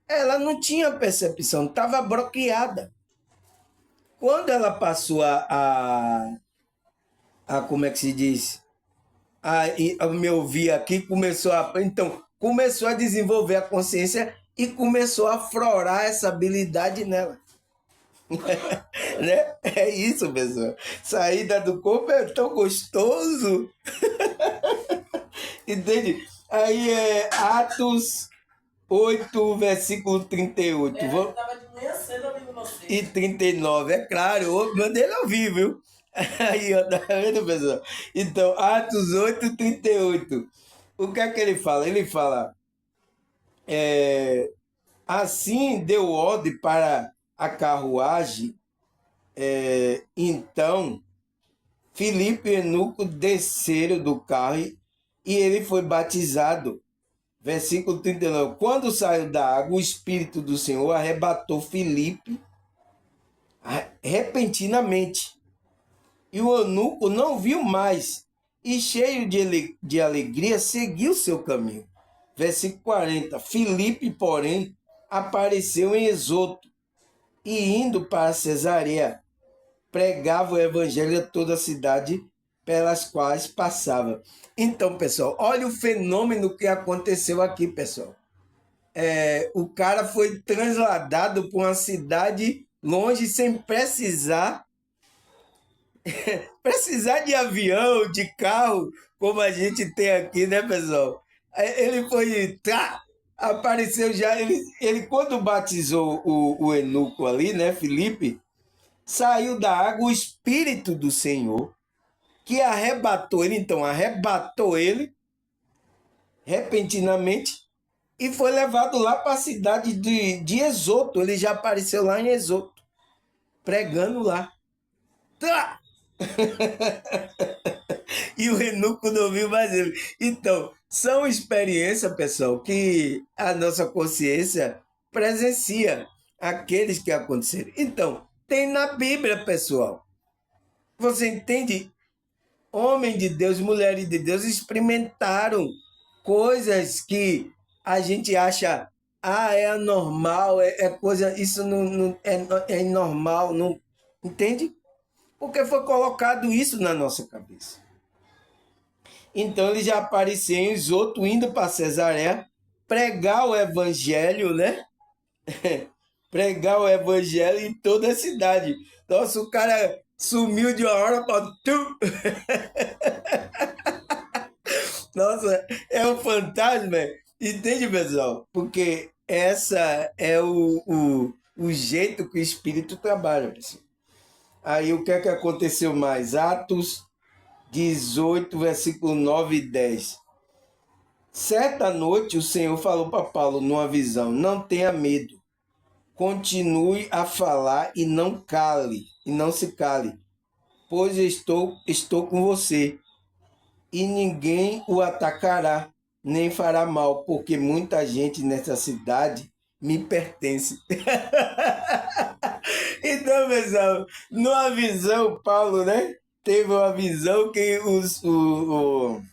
Speaker 1: ela não tinha percepção, estava bloqueada. Quando ela passou a como é que se diz? A me ouvir aqui, começou a desenvolver a consciência e começou a aflorar essa habilidade nela. Né? É isso, pessoal. Saída do corpo é tão gostoso. Entende? Aí é Atos 8, versículo 38.
Speaker 2: Estava de manhã cedo ouvindo você.
Speaker 1: E 39, é claro, eu mandei ele ouvir, viu? Aí, ó, tá vendo, pessoal? Então, Atos 8, 38. O que é que ele fala? Ele fala, assim deu ordem para a carruagem, então Filipe e Eunuco desceram do carro e ele foi batizado. Versículo 39. Quando saiu da água, o Espírito do Senhor arrebatou Filipe repentinamente. E o eunuco não viu mais, e cheio de alegria, seguiu seu caminho. Versículo 40. Filipe, porém, apareceu em Esoto, e indo para Cesareia, pregava o evangelho a toda a cidade pelas quais passava. Então, pessoal, olha o fenômeno que aconteceu aqui, pessoal. O cara foi transladado para uma cidade longe sem precisar de avião, de carro, como a gente tem aqui, né, pessoal? Ele foi, apareceu já, ele quando batizou o eunuco ali, né, Filipe, saiu da água o Espírito do Senhor, que arrebatou ele, então arrebatou ele repentinamente e foi levado lá para a cidade de Esoto. Ele já apareceu lá em Esoto, pregando lá. E o eunuco não viu mais ele. Então, são experiências, pessoal, que a nossa consciência presencia. aqueles que aconteceram. Então, tem na Bíblia, pessoal. Você entende? Homens de Deus, mulheres de Deus experimentaram coisas que a gente acha, é anormal, é coisa, isso não é normal, não, entende? Porque foi colocado isso na nossa cabeça. Então ele já apareceu em Isoto, indo para Cesareia, pregar o evangelho, né? Pregar o evangelho em toda a cidade. Nossa, o cara sumiu de uma hora para tu. Nossa, é um fantasma. Entende, pessoal? Porque essa é o jeito que o Espírito trabalha, pessoal. Aí o que é que aconteceu mais? Atos 18, versículo 9 e 10. Certa noite o Senhor falou para Paulo numa visão: não tenha medo, continue a falar e não cale, e não se cale, pois estou com você, e ninguém o atacará, nem fará mal, porque muita gente nessa cidade me pertence. Então, pessoal, numa visão, Paulo, né? Teve uma visão que o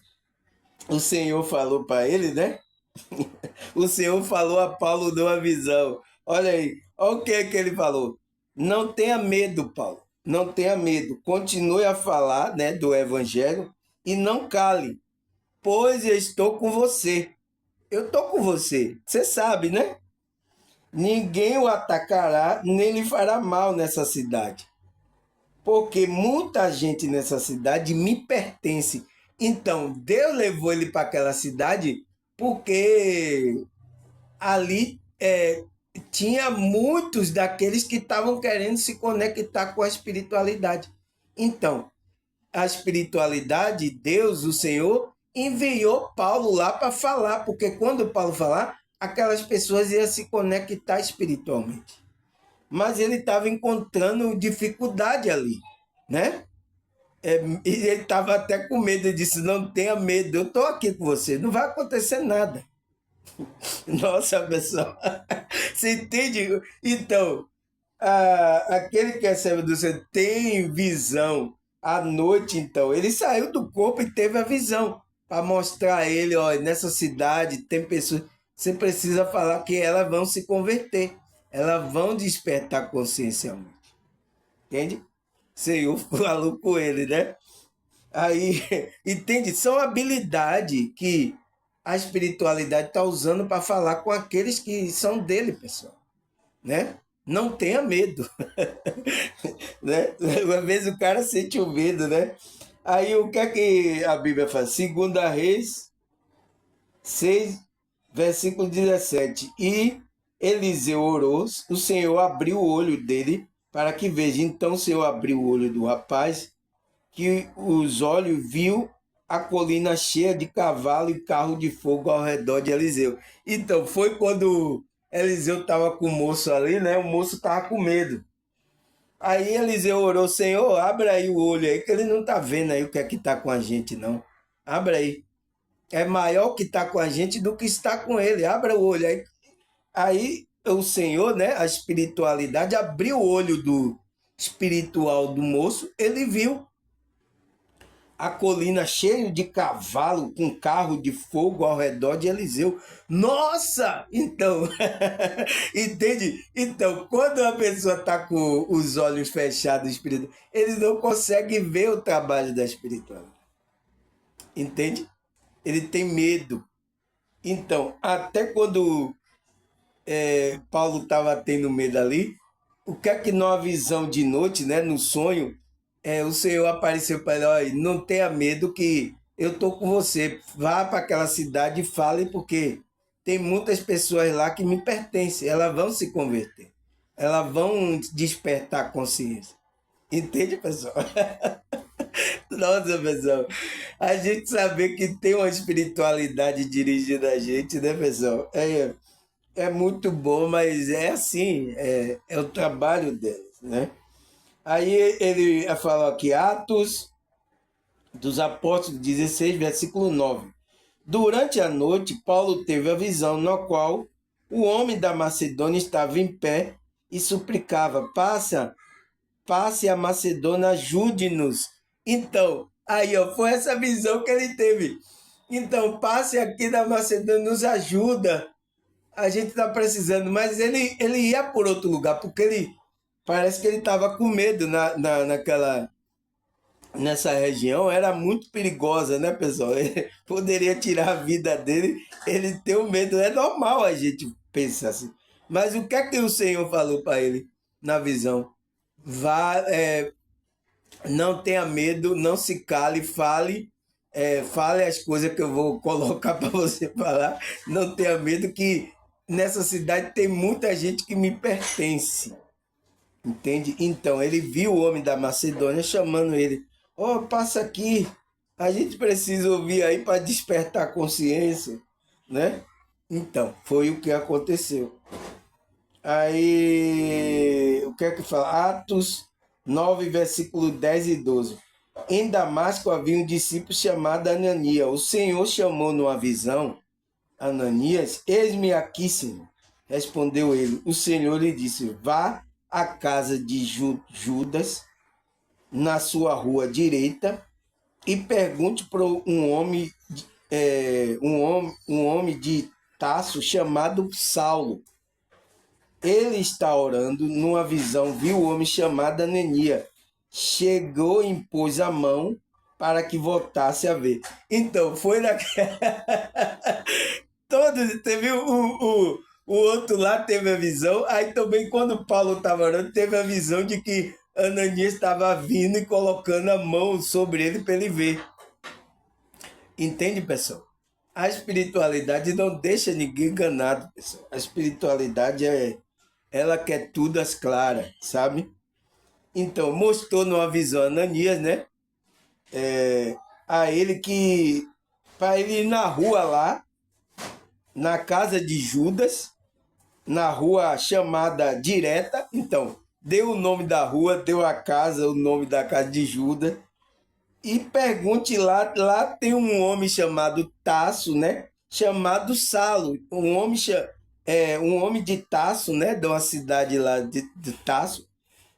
Speaker 1: Senhor falou para ele, né? O Senhor falou a Paulo numa visão. Olha aí, olha o que é que ele falou. Não tenha medo, Paulo. Não tenha medo. Continue a falar, né, do evangelho e não cale, pois eu estou com você. Eu estou com você. Você sabe, né? Ninguém o atacará, nem lhe fará mal nessa cidade, porque muita gente nessa cidade me pertence. Então, Deus levou ele para aquela cidade porque ali tinha muitos daqueles que estavam querendo se conectar com a espiritualidade. Então, a espiritualidade, Deus, o Senhor, enviou Paulo lá para falar, porque quando Paulo falar, aquelas pessoas iam se conectar espiritualmente. Mas ele estava encontrando dificuldade ali, né? E ele estava até com medo, ele disse, não tenha medo, eu estou aqui com você, não vai acontecer nada. Nossa, pessoal, você entende? Então, aquele que é servo do Senhor tem visão à noite, então. Ele saiu do corpo e teve a visão para mostrar a ele, ó, nessa cidade tem pessoas, você precisa falar que elas vão se converter, elas vão despertar consciencialmente. Entende? O Senhor falou com ele, né? Aí, entende? São habilidades que a espiritualidade está usando para falar com aqueles que são dele, pessoal, né? Não tenha medo, né? Às vezes o cara sente o medo, né? Aí o que é que a Bíblia faz? 2 Reis 6, versículo 17. E Eliseu orou, o Senhor abriu o olho dele para que veja. Então o Senhor abriu o olho do rapaz, que os olhos viu a colina cheia de cavalo e carro de fogo ao redor de Eliseu. Então, foi quando Eliseu estava com o moço ali, né? O moço estava com medo. Aí Eliseu orou, Senhor, abre aí o olho aí, que ele não está vendo aí o que é que está com a gente, não. Abre aí. É maior que está com a gente do que está com ele. Abra o olho aí. Aí o Senhor, né? A espiritualidade abriu o olho do espiritual do moço, ele viu a colina cheia de cavalo com carro de fogo ao redor de Eliseu. Nossa! Então, entende? Então, quando a pessoa está com os olhos fechados, espírito, ele não consegue ver o trabalho da espiritualidade. Entende? Ele tem medo. Então, até quando Paulo estava tendo medo ali, o que é que numa visão de noite, né, no sonho, o Senhor apareceu para ele, olha, não tenha medo que eu estou com você, vá para aquela cidade e fale, porque tem muitas pessoas lá que me pertencem, elas vão se converter, elas vão despertar a consciência. Entende, pessoal? Nossa, pessoal, a gente saber que tem uma espiritualidade dirigindo a gente, né, pessoal? É muito bom, mas é assim, é o trabalho deles, né? Aí ele falou aqui, Atos dos Apóstolos 16, versículo 9. Durante a noite, Paulo teve a visão, na qual o homem da Macedônia estava em pé e suplicava: passe a Macedônia, ajude-nos. Então, aí, ó, foi essa visão que ele teve. Então, passe aqui da Macedônia, nos ajuda. A gente está precisando. Mas ele ia por outro lugar, porque ele parece que ele estava com medo nessa região. Era muito perigosa, né, pessoal? Ele poderia tirar a vida dele. Ele tem o medo. É normal a gente pensar assim. Mas o que é que o Senhor falou para ele na visão? Vá, não tenha medo, não se cale, fale as coisas que eu vou colocar para você falar. Não tenha medo, que nessa cidade tem muita gente que me pertence. Entende? Então, ele viu o homem da Macedônia chamando ele: ó, passa aqui, a gente precisa ouvir aí para despertar a consciência, né? Então, foi o que aconteceu. Aí, o que é que fala? Atos 9, versículo 10 e 12. Em Damasco havia um discípulo chamado Ananias. O Senhor chamou numa visão Ananias. Eis-me aqui, Senhor. Respondeu ele. O Senhor lhe disse: vá à casa de Judas, na sua rua direita, e pergunte para um homem de Tarso chamado Saulo. Ele está orando. Numa visão, viu o homem chamado Ananias. Chegou e impôs a mão para que voltasse a ver. Então, foi naquela... Todos, teve o outro lá, teve a visão. Aí também, quando Paulo estava orando, teve a visão de que Ananias estava vindo e colocando a mão sobre ele para ele ver. Entende, pessoal? A espiritualidade não deixa ninguém enganado, pessoal. A espiritualidade ela quer tudo às claras, sabe? Então, mostrou numa visão Ananias, né? A ele que, para ele ir na rua lá, na casa de Judas, na rua chamada direta. Então, deu o nome da rua, deu a casa, o nome da casa de Judas. E pergunte lá tem um homem chamado Tasso, né? Chamado Saulo, um homem de Tasso, né? De uma cidade lá de Tasso,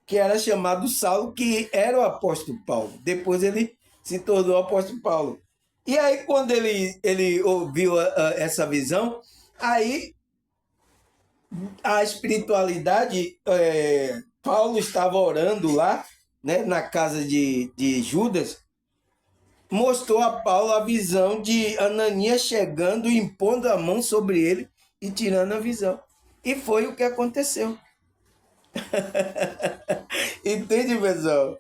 Speaker 1: que era chamado Saulo, que era o apóstolo Paulo. Depois ele se tornou o apóstolo Paulo. E aí, quando ele ouviu essa visão, aí a espiritualidade, Paulo estava orando lá, né, na casa de Judas, mostrou a Paulo a visão de Ananias chegando, impondo a mão sobre ele e tirando a visão. E foi o que aconteceu. Entende, pessoal?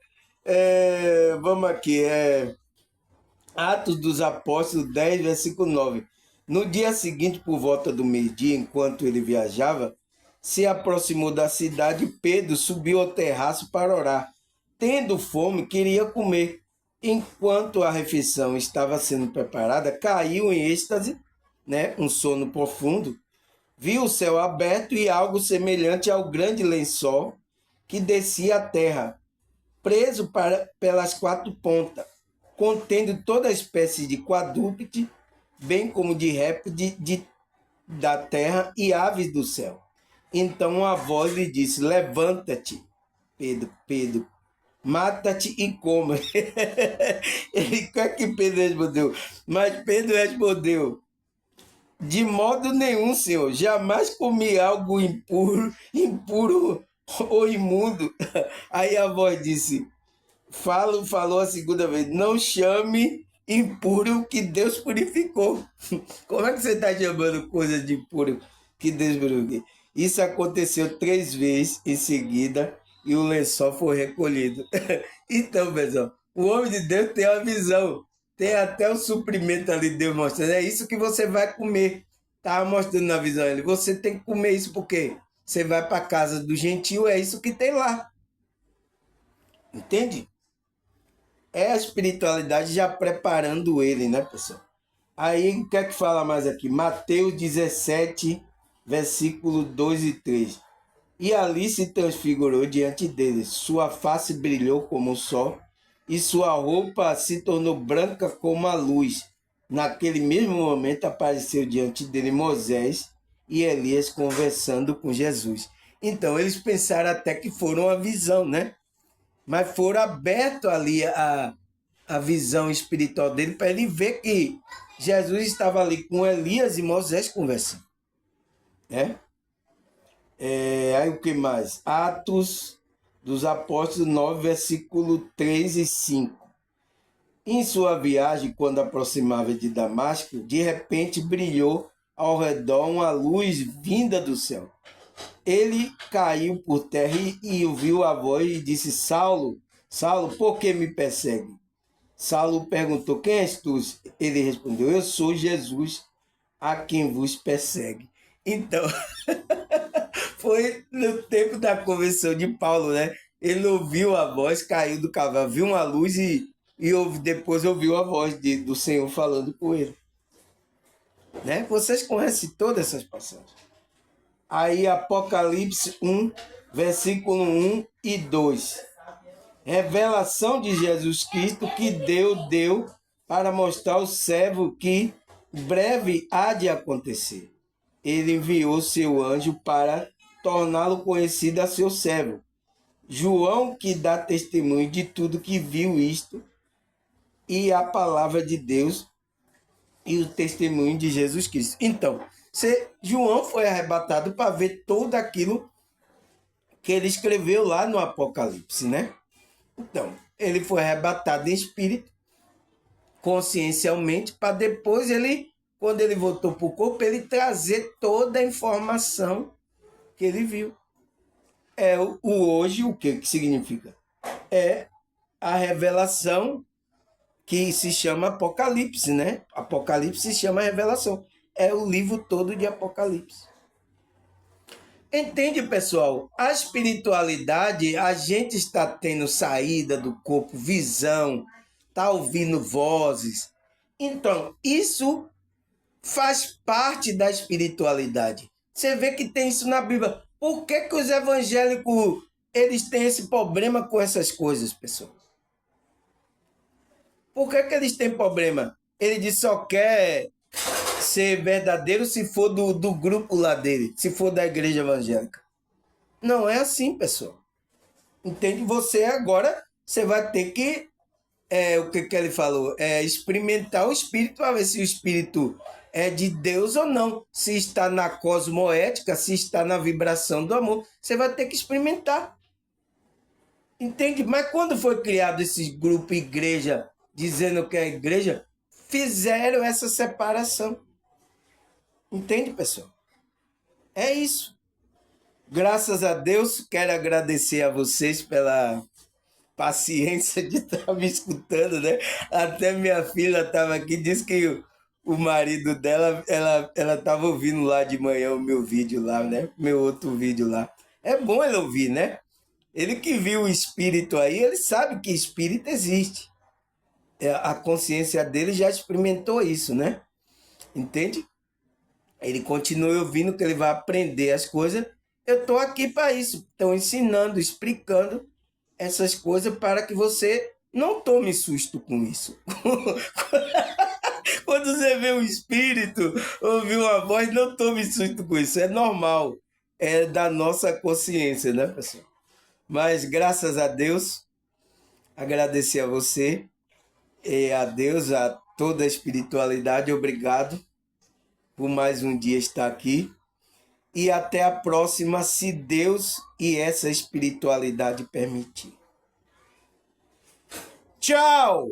Speaker 1: Vamos aqui. Atos dos Apóstolos 10, versículo 9. No dia seguinte, por volta do meio-dia, enquanto ele viajava, se aproximou da cidade. Pedro subiu ao terraço para orar. Tendo fome, queria comer. Enquanto a refeição estava sendo preparada, caiu em êxtase, né, um sono profundo. Viu o céu aberto e algo semelhante ao grande lençol que descia à terra, preso pelas quatro pontas, contendo toda espécie de quadrúpede, bem como de répteis da terra e aves do céu. Então uma voz lhe disse: levanta-te, Pedro, mata-te e coma. Ele quer que Pedro respondeu, mas Pedro respondeu: de modo nenhum, Senhor, jamais comi algo impuro ou imundo. Aí a voz disse, falou a segunda vez: não chame impuro que Deus purificou. Como é que você está chamando coisa de impuro que Deus purificou? Isso aconteceu 3 vezes em seguida e o lençol foi recolhido. Então, pessoal, o homem de Deus tem uma visão, tem até o suprimento ali, Deus mostrando. É isso que você vai comer. Estava mostrando na visão ele. Você tem que comer isso porque você vai para a casa do gentio, é isso que tem lá. Entende? É a espiritualidade já preparando ele, né, pessoal? Aí, o que é que fala mais aqui? Mateus 17, versículo 2 e 3. E ali se transfigurou diante dele. Sua face brilhou como o sol e sua roupa se tornou branca como a luz. Naquele mesmo momento apareceu diante dele Moisés e Elias conversando com Jesus. Então, eles pensaram até que foram uma visão, né? Mas foram abertos ali a visão espiritual dele para ele ver que Jesus estava ali com Elias e Moisés conversando, né? Aí o que mais? Atos dos Apóstolos 9, versículo 3 e 5. Em sua viagem, quando aproximava de Damasco, de repente brilhou ao redor uma luz vinda do céu. Ele caiu por terra e ouviu a voz e disse: Saulo, Saulo, por que me persegue? Saulo perguntou: quem és tu? Ele respondeu: eu sou Jesus, a quem vos persegue. Então, foi no tempo da conversão de Paulo, né? Ele ouviu a voz, caiu do cavalo, viu uma luz depois ouviu a voz do Senhor falando com ele. Né? Vocês conhecem todas essas passagens. Aí Apocalipse 1, versículo 1 e 2. Revelação de Jesus Cristo que Deus deu para mostrar ao servo que breve há de acontecer. Ele enviou seu anjo para torná-lo conhecido a seu servo. João, que dá testemunho de tudo que viu isto, e a palavra de Deus e o testemunho de Jesus Cristo. Então, João foi arrebatado para ver tudo aquilo que ele escreveu lá no Apocalipse, né? Então, ele foi arrebatado em espírito, consciencialmente, para depois quando ele voltou para o corpo, ele trazer toda a informação que ele viu. O hoje, o que significa? É a revelação que se chama Apocalipse, né? Apocalipse se chama revelação. É o livro todo de Apocalipse. Entende, pessoal? A espiritualidade, a gente está tendo saída do corpo, visão, está ouvindo vozes. Então, isso faz parte da espiritualidade. Você vê que tem isso na Bíblia. Por que os evangélicos eles têm esse problema com essas coisas, pessoal? Por que eles têm problema? Ele só quer ser verdadeiro se for do grupo lá dele, se for da igreja evangélica. Não é assim, pessoal. Entende? Você agora, você vai ter que, o que ele falou, experimentar o Espírito para ver se o Espírito é de Deus ou não. Se está na cosmoética, se está na vibração do amor, você vai ter que experimentar. Entende? Mas quando foi criado esse grupo igreja, dizendo que é igreja, fizeram essa separação. Entende, pessoal? É isso. Graças a Deus, quero agradecer a vocês pela paciência de estar me escutando, né? Até minha filha estava aqui, disse que o marido dela, ela estava ouvindo lá de manhã o meu vídeo lá, né? Meu outro vídeo lá. É bom ele ouvir, né? Ele que viu o espírito aí, ele sabe que espírito existe. A consciência dele já experimentou isso, né? Entende? Ele continua ouvindo que ele vai aprender as coisas. Eu estou aqui para isso. Estou ensinando, explicando essas coisas para que você não tome susto com isso. Quando você vê um espírito, ouvir uma voz, não tome susto com isso. É normal. É da nossa consciência, né, pessoal? Mas graças a Deus, agradecer a você e a Deus, a toda a espiritualidade. Obrigado por mais um dia estar aqui. E até a próxima, se Deus e essa espiritualidade permitir. Tchau!